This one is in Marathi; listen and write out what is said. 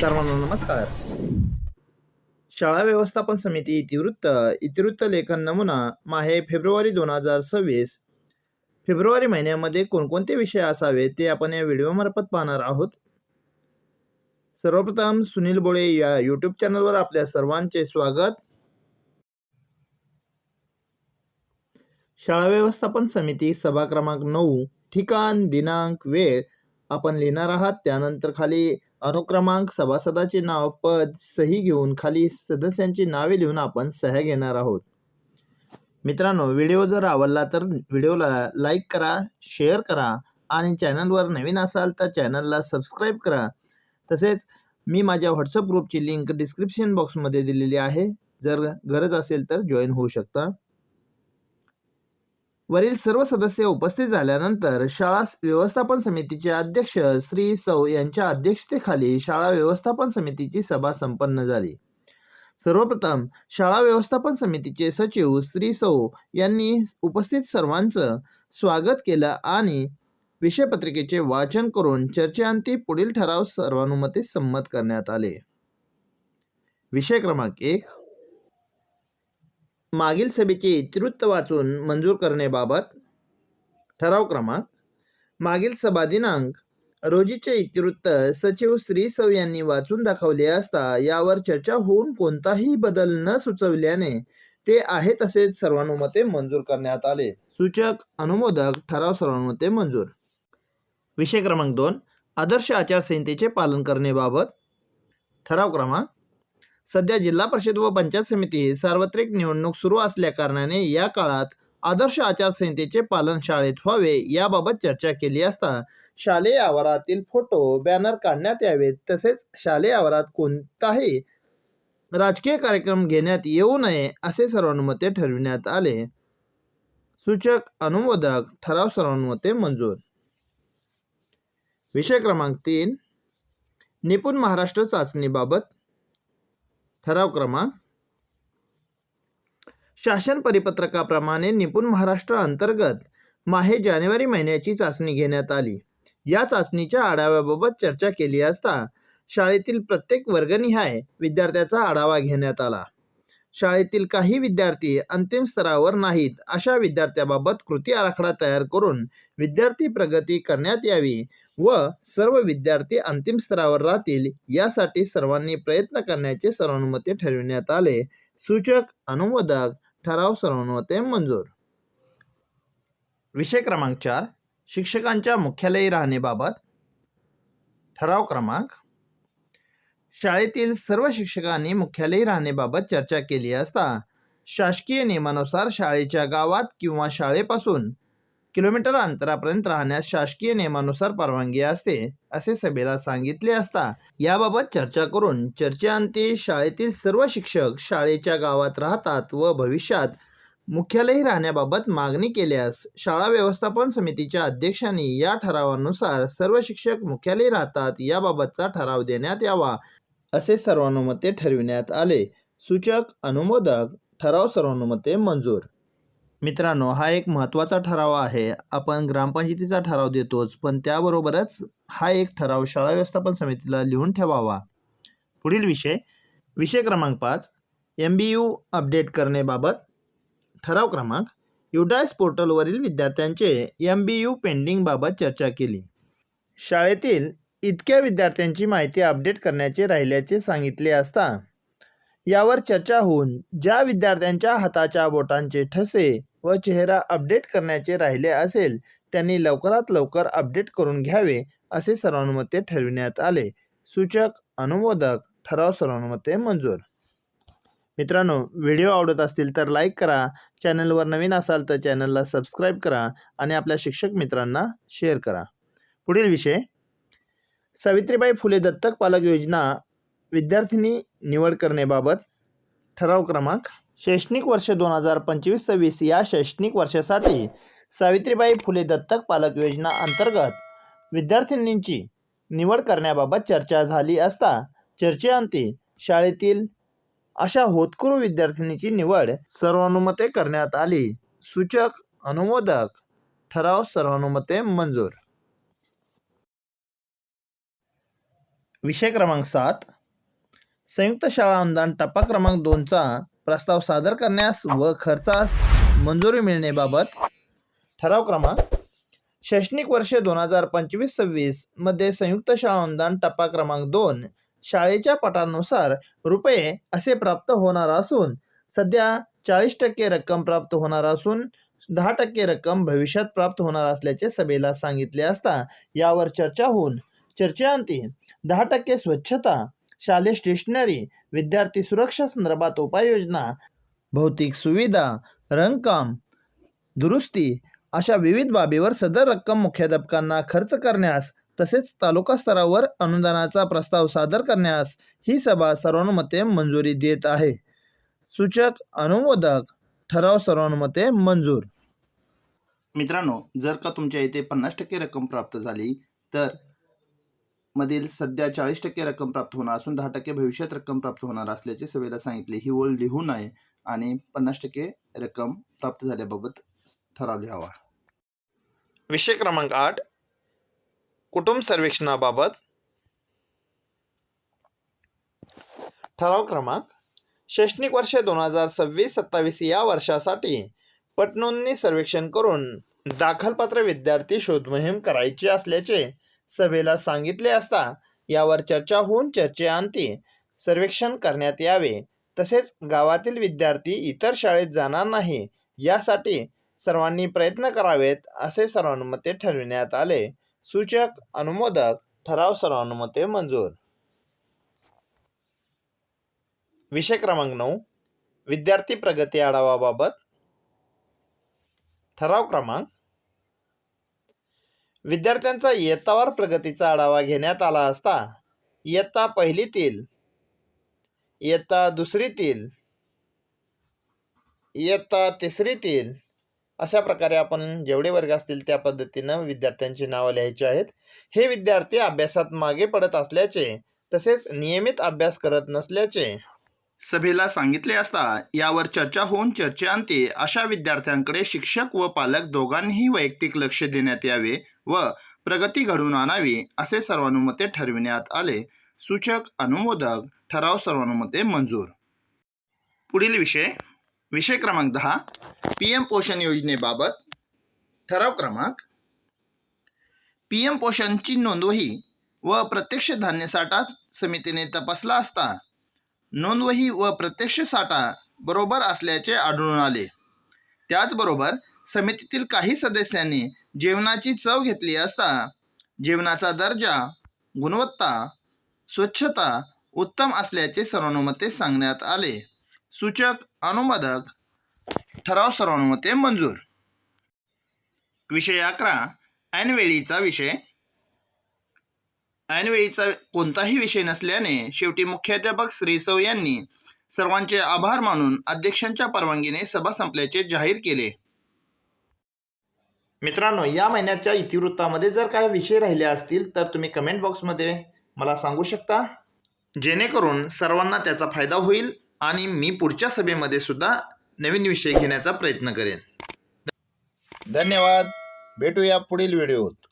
सर्वांना नमस्कार. शाळा व्यवस्थापन समिती इतिवृत्त लेखन नमुना माहे फेब्रुवारी 2026. फेब्रुवारी महिन्यामध्ये कोणकोणते विषय असावे ते आपण या व्हिडिओमार्फत पाहणार आहोत. सर्वप्रथम सुनील बोळे या यूट्यूब चॅनलवर आपल्या सर्वांचे स्वागत. शाळा व्यवस्थापन समिती सभा क्रमांक 9, ठिकाण, दिनांक, वेळ आपण लिहिणार आहात. त्यानंतर खाली अनुक्रमांक, सभासदाचे नाव, पद, सही घेऊन खाली सदस्यांची नावे लिहून आपण सह्या घेणार आहोत. मित्रांनो, व्हिडिओ जर आवडला तर व्हिडिओला लाईक करा, शेअर करा आणि चॅनलवर नवीन असाल तर चॅनलला सबस्क्राईब करा. तसेच मी माझ्या व्हॉट्सअप ग्रुपची लिंक डिस्क्रिप्शन बॉक्समध्ये दिलेली आहे. जर गरज असेल तर जॉईन होऊ शकता. वरील सर्व सदस्य उपस्थित झाल्यानंतर शाळा व्यवस्थापन समितीचे अध्यक्ष श्री सौ यांच्या अध्यक्षतेखाली शाळा व्यवस्थापन समितीची सभा संपन्न झाली. सर्वप्रथम शाळा व्यवस्थापन समितीचे सचिव श्री सौ यांनी उपस्थित सर्वांचं स्वागत केलं आणि विषयपत्रिकेचे वाचन करून चर्चेअंती पुढील ठराव सर्वानुमते संमत करण्यात आले. विषय क्रमांक 1, मागील सभेचे इतिवृत्त वाचून मंजूर करण्याबाबत. ठराव क्रमांक, मागील सभा दिनांक रोजीचे इतिवृत्त सचिव श्री सौ यांनी वाचून दाखवले असता यावर चर्चा होऊन कोणताही बदल न सुचवल्याने ते आहे तसेच सर्वानुमते मंजूर करण्यात आले. सूचक अनुमोदक ठराव सर्वानुमते मंजूर. विषय क्रमांक 2, आदर्श आचारसंहितेचे पालन करण्याबाबत. ठराव क्रमांक, सध्या जिल्हा परिषद व पंचायत समिती सार्वत्रिक निवडणूक सुरू असल्या कारणाने या काळात आदर्श आचारसंहितेचे पालन शाळेत व्हावे याबाबत चर्चा केली असता शालेय आवारातील फोटो, बॅनर काढण्यात यावेत. तसेच शालेय आवारात कोणताही राजकीय कार्यक्रम घेण्यात येऊ नये असे सर्वानुमते ठरविण्यात आले. सूचक अनुमोदक ठराव सर्वानुमते मंजूर. विषय क्रमांक 3, निपुण महाराष्ट्र चाचणीबाबत. ठराव क्रमांक, शासन परिपत्रकाप्रमाणे निपुण महाराष्ट्र अंतर्गत माहे जानेवारी महिन्याची चाचणी घेण्यात आली. या चाचणीच्या आढाव्याबाबत चर्चा केली असता शाळेतील प्रत्येक वर्गनिहाय विद्यार्थ्याचा आढावा घेण्यात आला. शाळेतील काही विद्यार्थी अंतिम स्तरावर नाहीत अशा विद्यार्थ्याबाबत कृती आराखडा तयार करून विद्यार्थी प्रगती करण्यात यावी व सर्व विद्यार्थी अंतिम स्तरावर राहतील यासाठी सर्वांनी प्रयत्न करण्याचे सर्वानुमते ठरविण्यात आले. सूचक अनुमोदक ठराव सर्वानुमते मंजूर. विषय क्रमांक 4, शिक्षकांच्या मुख्यालयी राहण्याबाबत. ठराव क्रमांक, शाळेतील सर्व शिक्षकांनी मुख्यालयी राहण्याबाबत चर्चा केली असता शासकीय नियमानुसार शाळेच्या गावात किंवा शाळेपासून किलोमीटर अंतरापर्यंत राहण्यास शासकीय नियमानुसार परवानगी असते असे सभेला सांगितले असता याबाबत चर्चा करून चर्चेअंती शाळेतील सर्व शिक्षक शाळेच्या गावात राहतात व भविष्यात मुख्यालयी राहण्याबाबत मागणी केल्यास शाळा व्यवस्थापन समितीच्या अध्यक्षांनी या ठरावानुसार सर्व शिक्षक मुख्यालयी राहतात याबाबतचा ठराव देण्यात यावा असे सर्वानुमते ठरविण्यात आले. सूचक अनुमोदक ठराव सर्वानुमते मंजूर. मित्रांनो, हा एक महत्त्वाचा ठराव आहे. आपण ग्रामपंचायतीचा ठराव देतोच, पण त्याबरोबरच हा एक ठराव शाळा व्यवस्थापन समितीला लिहून ठेवावा. पुढील विषय क्रमांक 5, MBU अपडेट करण्याबाबत. ठराव क्रमांक, युडायस पोर्टलवरील विद्यार्थ्यांचे MBU पेंडिंगबाबत चर्चा केली. शाळेतील इतक्या विद्यार्थ्यांची माहिती अपडेट करण्याचे राहिल्याचे सांगितले असता यावर चर्चा होऊन ज्या विद्यार्थ्यांच्या हाताच्या बोटांचे ठसे व चेहरा अपडेट करण्याचे राहिले असेल त्यांनी लवकरात लवकर अपडेट करून घ्यावे असे सर्वानुमते ठरविण्यात आले. सूचक अनुमोदक ठराव सर्वानुमते मंजूर. मित्रांनो, व्हिडिओ आवडत असतील तर लाईक करा, चॅनलवर नवीन असाल तर चॅनलला सबस्क्राईब करा आणि आपल्या शिक्षक मित्रांना शेअर करा. पुढील विषय, सावित्रीबाई फुले दत्तक पालक योजना विद्यार्थिनी निवड करण्याबाबत. ठराव क्रमांक, शैक्षणिक वर्ष 2025-26 या शैक्षणिक वर्षासाठी सावित्रीबाई फुले दत्तक पालक योजना अंतर्गत विद्यार्थिनींची निवड करण्याबाबत चर्चा झाली असता चर्चेअंती शाळेतील अशा होतकरू विद्यार्थिनीची निवड सर्वानुमते करण्यात आली. सूचक अनुमोदक ठराव सर्वानुमते मंजूर. विषय क्रमांक 7. संयुक्त शाळा अनुदान टप्पा क्रमांक 2चा प्रस्ताव सादर करण्यास व खर्चास मंजुरी मिळण्याबाबत. ठराव क्रमांक. शैक्षणिक वर्ष 2025-26 मध्ये संयुक्त शाळा अनुदान टप्पा क्रमांक 2 शाळेच्या पटानुसार रुपये असे प्राप्त होणार असून सध्या 40% रक्कम प्राप्त होणार असून 10% रक्कम भविष्यात प्राप्त होणार असल्याचे सभेला सांगितले असता यावर चर्चा होऊन चर्चेअंती 10% स्वच्छता, शालेय स्टेशनरी, विद्यार्थी सुरक्षा संदर्भात उपाययोजना, भौतिक सुविधा, रंगकाम, दुरुस्ती अशा विविध बाबीवर सदर रक्कम मुख्याध्यापकांना खर्च करण्यास तसेच तालुका स्तरावर अनुदानाचा प्रस्ताव सादर करण्यास ही सभा सर्वानुमते मंजुरी देत आहे. सूचक अनुमोदक. ठराव सर्वानुमते मंजूर. मित्रांनो, जर का तुमच्या इथे 50% रक्कम प्राप्त झाली तर मधील सध्या 40% रक्कम प्राप्त होणार असून 10% भविष्यात रक्कम प्राप्त होणार असल्याचे सभेला सांगितले. ही ओळ लिहू नये आणि 50% रक्कम प्राप्त झाल्याबाबत ठराव लिहावा. विषय क्रमांक 8. कुटुंब सर्वेक्षणाबाबत. ठराव क्रमांक. शैक्षणिक वर्ष 2026-27 या वर्षासाठी पटनोंदणी सर्वेक्षण करून दाखलपात्र विद्यार्थी शोध मोहीम करायची असल्याचे सभेला सांगितले असता यावर चर्चा होऊन चर्चेअंती सर्वेक्षण करण्यात यावे. तसेच गावातील विद्यार्थी इतर शाळेत जाणार नाही यासाठी सर्वांनी प्रयत्न करावेत असे सर्वानुमते ठरविण्यात आले. सूचक अनुमोदक. ठराव सर्वानुमते मंजूर. विषय क्रमांक 9. विद्यार्थी प्रगती आढावाबाबत. ठराव क्रमांक. विद्यार्थ्यांचा इयत्तावार प्रगतीचा आढावा घेण्यात आला असता इयत्ता पहिलीतील, इयत्ता दुसरीतील, इयत्ता तिसरीतील अशा प्रकारे आपण जेवढे वर्ग असतील त्या पद्धतीनं विद्यार्थ्यांची नावं लिहायची आहेत. हे विद्यार्थी अभ्यासात मागे पडत असल्याचे तसेच नियमित अभ्यास करत नसल्याचे सभेला सांगितले असता यावर चर्चा होऊन चर्चेअंती अशा विद्यार्थ्यांकडे शिक्षक व पालक दोघांनीही वैयक्तिक लक्ष देण्यात यावे व प्रगती घडवून आणावी असे सर्वानुमते ठरविण्यात आले. सूचक अनुमोदक. ठराव सर्वानुमते मंजूर. पुढील विषय. विषय क्रमांक 10. PM पोषण योजनेबाबत. ठराव क्रमांक. PM पोषणची नोंदवही व प्रत्यक्ष धान्य साठा समितीने तपासला असता नोंदवही व प्रत्यक्ष साठा बरोबर असल्याचे आढळून आले. त्याचबरोबर समितीतील काही सदस्यांनी जेवणाची चव घेतली असता जेवणाचा दर्जा, गुणवत्ता, स्वच्छता उत्तम असल्याचे सर्वानुमते सांगण्यात आले. सूचक अनुमोदक. ठराव सर्वानुमते मंजूर. विषय 11. ऐनवेळीचा विषय. ऐनवेळीचा कोणताही विषय नसल्याने शेवटी मुख्याध्यापक श्री सौ यांनी सर्वांचे आभार मानून अध्यक्षांच्या परवानगीने सभा संपल्याचे जाहीर केले. मित्रांनो, या महिन्याच्या इतिवृत्तामध्ये जर काही विषय राहिले असतील तर तुम्ही कमेंट बॉक्समध्ये मला सांगू शकता, जेणेकरून सर्वांना त्याचा फायदा होईल आणि मी पुढच्या सभेमध्ये सुद्धा नवीन विषय घेण्याचा प्रयत्न करेन. धन्यवाद. भेटूया पुढील व्हिडिओत.